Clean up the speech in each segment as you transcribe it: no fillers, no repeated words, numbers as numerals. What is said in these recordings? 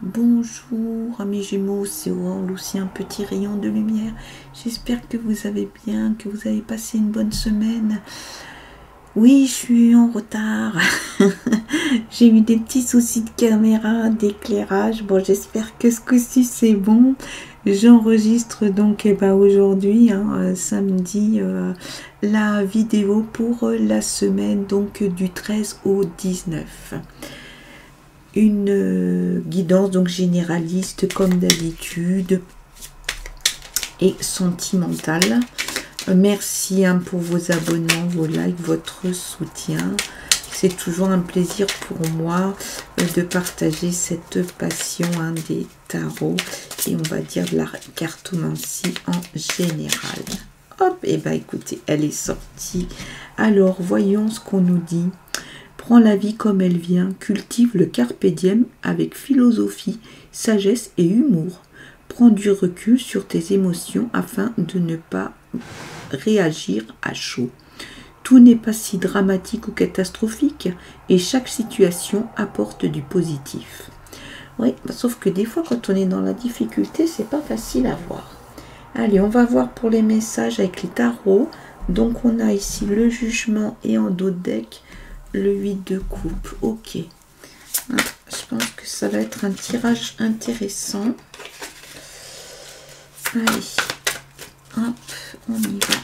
Bonjour amis Gémeaux, c'est Aurore, aussi un petit rayon de lumière. J'espère que vous allez bien, que vous avez passé une bonne semaine. Oui, je suis en retard. J'ai eu des petits soucis de caméra, d'éclairage. Bon, j'espère que ce coup-ci c'est bon. J'enregistre donc aujourd'hui, samedi, la vidéo pour la semaine donc du 13 au 19. Une guidance donc généraliste comme d'habitude et sentimentale. Merci pour vos abonnements, vos likes, votre soutien. C'est toujours un plaisir pour moi de partager cette passion des tarots et on va dire de la cartomancie en général. Hop, et écoutez, elle est sortie. Alors voyons ce qu'on nous dit. Prends la vie comme elle vient, cultive le carpe diem avec philosophie, sagesse et humour. Prends du recul sur tes émotions afin de ne pas réagir à chaud. Tout n'est pas si dramatique ou catastrophique et chaque situation apporte du positif. Oui, sauf que des fois quand on est dans la difficulté, c'est pas facile à voir. Allez, on va voir pour les messages avec les tarots. Donc on a ici le jugement et en dos de deck, le 8 de coupe. Ok. Je pense que ça va être un tirage intéressant. Allez. Hop, on y va.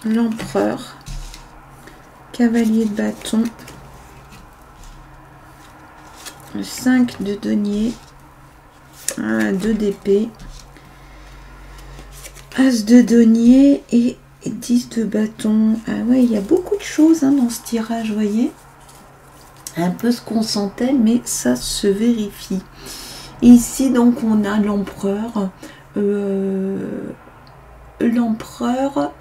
L'empereur, cavalier de bâton, le 5 de denier, 2 d'épée, as de denier et 10 de bâton. Ah ouais, il y a beaucoup de choses dans ce tirage, vous voyez. Un peu ce qu'on sentait, mais ça se vérifie. Ici, donc, on a l'empereur. L'empereur,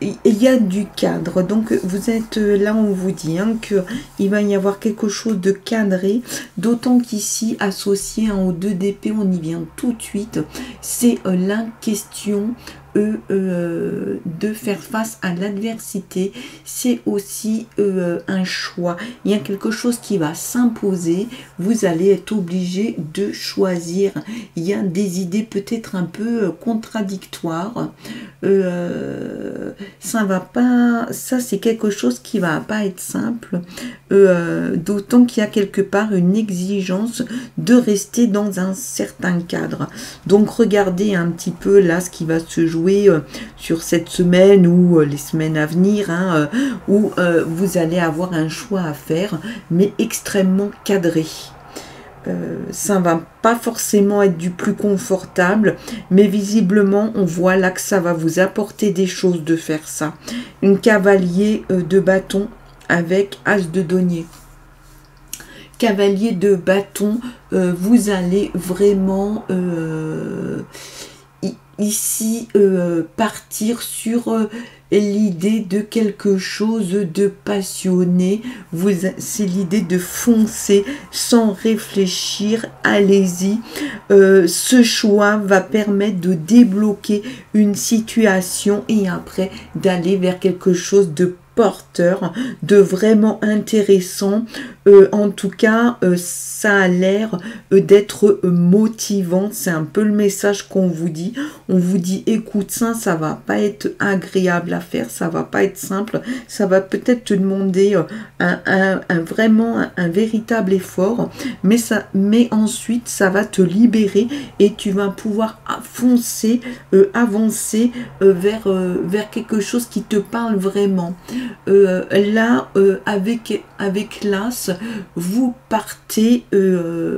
il y a du cadre, donc vous êtes là, on vous dit qu'il va y avoir quelque chose de cadré, d'autant qu'ici associé aux 2 d'épée, on y vient tout de suite, c'est la question de faire face à l'adversité, c'est aussi un choix, il y a quelque chose qui va s'imposer, vous allez être obligé de choisir, il y a des idées peut-être un peu contradictoires, ça va pas, ça c'est quelque chose qui va pas être simple, d'autant qu'il y a quelque part une exigence de rester dans un certain cadre. Donc regardez un petit peu là ce qui va se jouer sur cette semaine ou les semaines à venir, où vous allez avoir un choix à faire, mais extrêmement cadré. Ça va pas forcément être du plus confortable, mais visiblement on voit là que ça va vous apporter des choses de faire ça. Une cavalier de bâton avec as de denier. Cavalier de bâton, vous allez vraiment ici partir sur l'idée de quelque chose de passionné. C'est l'idée de foncer sans réfléchir, allez-y. Ce choix va permettre de débloquer une situation et après d'aller vers quelque chose de porteur, de vraiment intéressant. En tout cas, ça a l'air d'être motivant. C'est un peu le message qu'on vous dit. On vous dit, écoute, ça va pas être agréable à faire, ça va pas être simple, ça va peut-être te demander vraiment un véritable effort, mais ensuite ça va te libérer et tu vas pouvoir foncer, avancer vers quelque chose qui te parle vraiment. Là, avec l'as, vous partez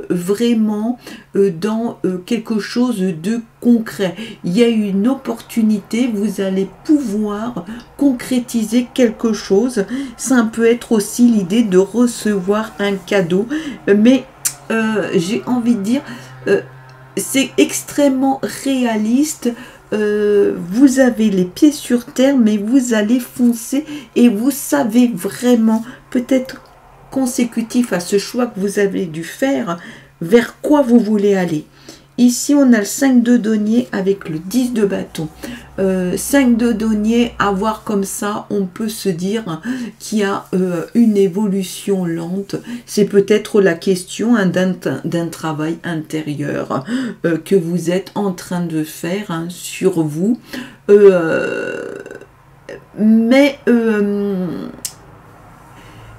vraiment dans quelque chose de concret. Il y a une opportunité, vous allez pouvoir concrétiser quelque chose. Ça peut être aussi l'idée de recevoir un cadeau, mais j'ai envie de dire, c'est extrêmement réaliste. Vous avez les pieds sur terre, mais vous allez foncer et vous savez vraiment, peut-être consécutif à ce choix que vous avez dû faire, vers quoi vous voulez aller. Ici, on a le 5 de denier avec le 10 de bâton. 5 de denier, à voir comme ça, on peut se dire qu'il y a une évolution lente. C'est peut-être la question d'un travail intérieur que vous êtes en train de faire sur vous.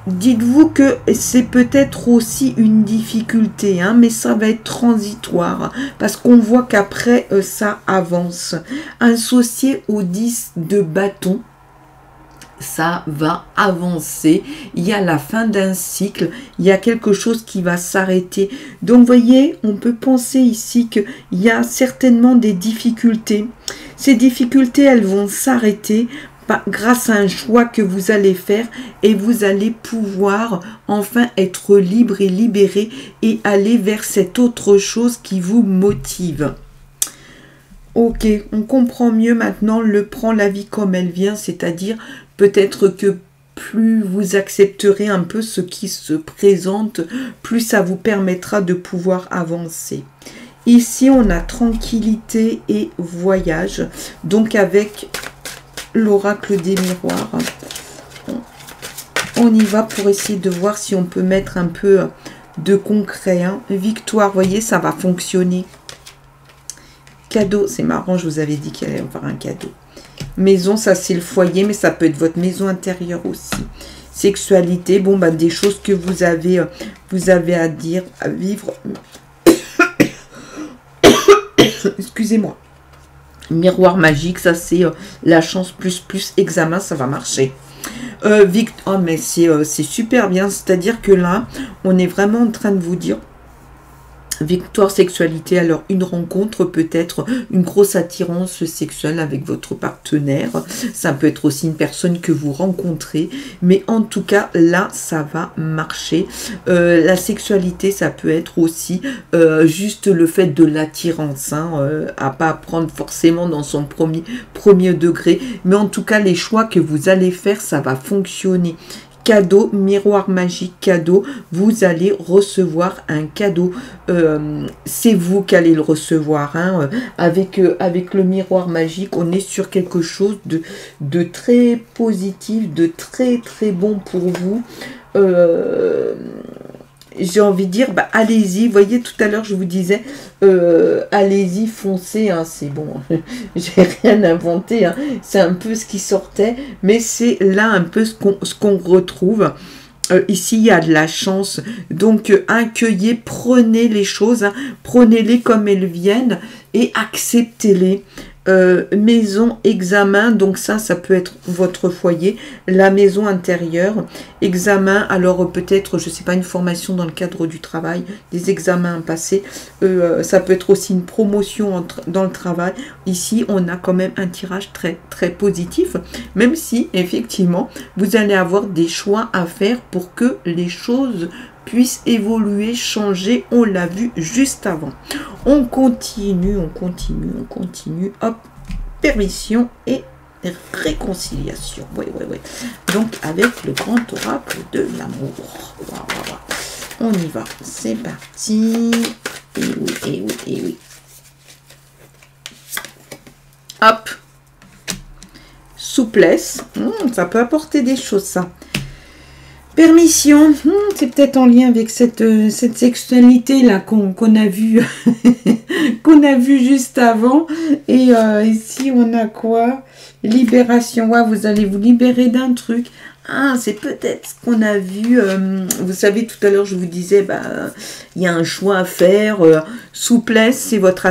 Dites-vous que c'est peut-être aussi une difficulté, mais ça va être transitoire, parce qu'on voit qu'après, ça avance. Associé au 10 de bâton, ça va avancer. Il y a la fin d'un cycle, il y a quelque chose qui va s'arrêter. Donc, vous voyez, on peut penser ici qu'il y a certainement des difficultés. Ces difficultés, elles vont s'arrêter grâce à un choix que vous allez faire et vous allez pouvoir enfin être libre et libéré et aller vers cette autre chose qui vous motive. Ok, on comprend mieux maintenant le prend la vie comme elle vient, c'est-à-dire peut-être que plus vous accepterez un peu ce qui se présente, plus ça vous permettra de pouvoir avancer. Ici, on a tranquillité et voyage, donc avec l'oracle des miroirs. On y va pour essayer de voir si on peut mettre un peu de concret. Victoire, vous voyez, ça va fonctionner. Cadeau, c'est marrant, je vous avais dit qu'il allait y avoir un cadeau. Maison, ça c'est le foyer, mais ça peut être votre maison intérieure aussi. Sexualité, bon, bah, des choses que vous avez à dire, à vivre. Excusez-moi. Miroir magique, ça c'est la chance plus examen, ça va marcher. Oh, mais c'est super bien, c'est-à-dire que là, on est vraiment en train de vous dire victoire, sexualité, alors une rencontre, peut-être une grosse attirance sexuelle avec votre partenaire. Ça peut être aussi une personne que vous rencontrez, mais en tout cas, là, ça va marcher. La sexualité, ça peut être aussi juste le fait de l'attirance, à pas prendre forcément dans son premier degré, mais en tout cas, les choix que vous allez faire, ça va fonctionner. Cadeau, miroir magique, cadeau, vous allez recevoir un cadeau. C'est vous qui allez le recevoir. Avec le miroir magique, on est sur quelque chose de très positif, de très très bon pour vous. J'ai envie de dire, bah, allez-y. Vous voyez, tout à l'heure, je vous disais, allez-y, foncez, c'est bon. J'ai rien inventé, c'est un peu ce qui sortait, mais c'est là un peu ce qu'on retrouve. Ici, il y a de la chance. Donc, accueillez, prenez les choses, prenez-les comme elles viennent et acceptez-les. Maison, examen, donc ça peut être votre foyer, la maison intérieure, examen, alors peut-être, je sais pas, une formation dans le cadre du travail, des examens passés, ça peut être aussi une promotion dans le travail. Ici, on a quand même un tirage très très positif, même si effectivement, vous allez avoir des choix à faire pour que les choses puisse évoluer, changer, on l'a vu juste avant. On continue. Hop, permission et réconciliation. Oui. Donc, avec le grand oracle de l'amour. On y va. C'est parti. Et oui. Hop. Souplesse. Ça peut apporter des choses, ça. Permission, c'est peut-être en lien avec cette sexualité là qu'on a vu qu'on a vu juste avant. Et ici on a quoi? Libération. Ouais, vous allez vous libérer d'un truc. C'est peut-être ce qu'on a vu. Vous savez, tout à l'heure, je vous disais, il y a un choix à faire. Souplesse, c'est votre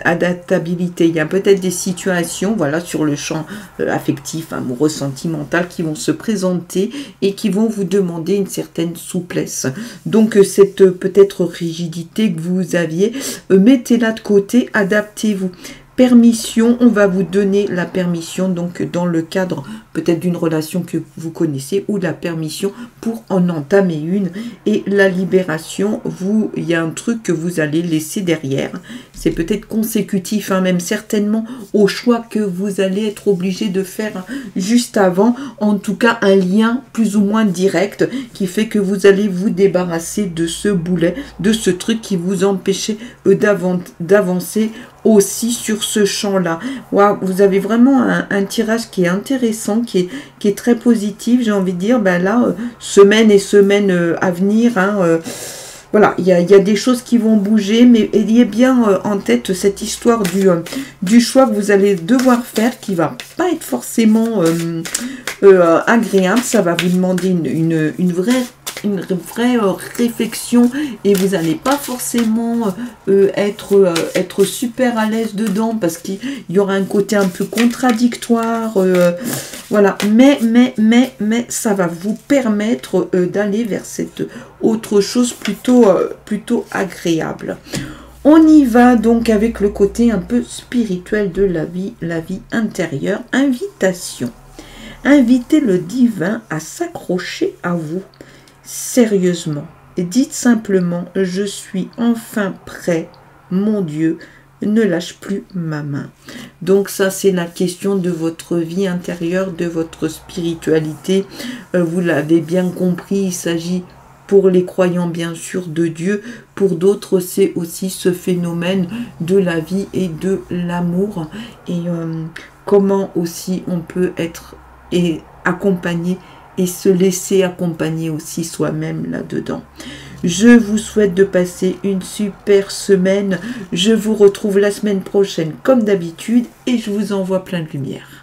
adaptabilité. Il y a peut-être des situations, voilà, sur le champ affectif, amoureux, sentimental, qui vont se présenter et qui vont vous demander une certaine souplesse. Donc, cette peut-être rigidité que vous aviez, mettez-la de côté, adaptez-vous. Permission, on va vous donner la permission, donc dans le cadre peut-être d'une relation que vous connaissez ou la permission pour en entamer une. Et la libération, il y a un truc que vous allez laisser derrière. c'est peut-être consécutif, hein, même certainement au choix que vous allez être obligé de faire juste avant. En tout cas, un lien plus ou moins direct qui fait que vous allez vous débarrasser de ce boulet, de ce truc qui vous empêchait d'avancer aussi sur ce champ-là. Wow, vous avez vraiment un tirage qui est intéressant, qui est très positif, j'ai envie de dire. Ben là, semaine et semaine à venir, hein, voilà, il y a des choses qui vont bouger, mais ayez bien en tête cette histoire du choix que vous allez devoir faire, qui va pas être forcément agréable. Ça va vous demander une vraie réflexion, et vous n'allez pas forcément être super à l'aise dedans, parce qu'il y aura un côté un peu contradictoire, voilà, mais ça va vous permettre d'aller vers cette autre chose plutôt agréable. On y va donc avec le côté un peu spirituel de la vie intérieure. Invitation. Invitez le divin à s'accrocher à vous. Sérieusement, dites simplement: je suis enfin prêt, mon Dieu, ne lâche plus ma main. Donc ça, c'est la question de votre vie intérieure, de votre spiritualité. Vous l'avez bien compris, il s'agit pour les croyants bien sûr de Dieu, pour d'autres c'est aussi ce phénomène de la vie et de l'amour, et comment aussi on peut être accompagné et se laisser accompagner aussi soi-même là-dedans. Je vous souhaite de passer une super semaine. Je vous retrouve la semaine prochaine comme d'habitude, et je vous envoie plein de lumière.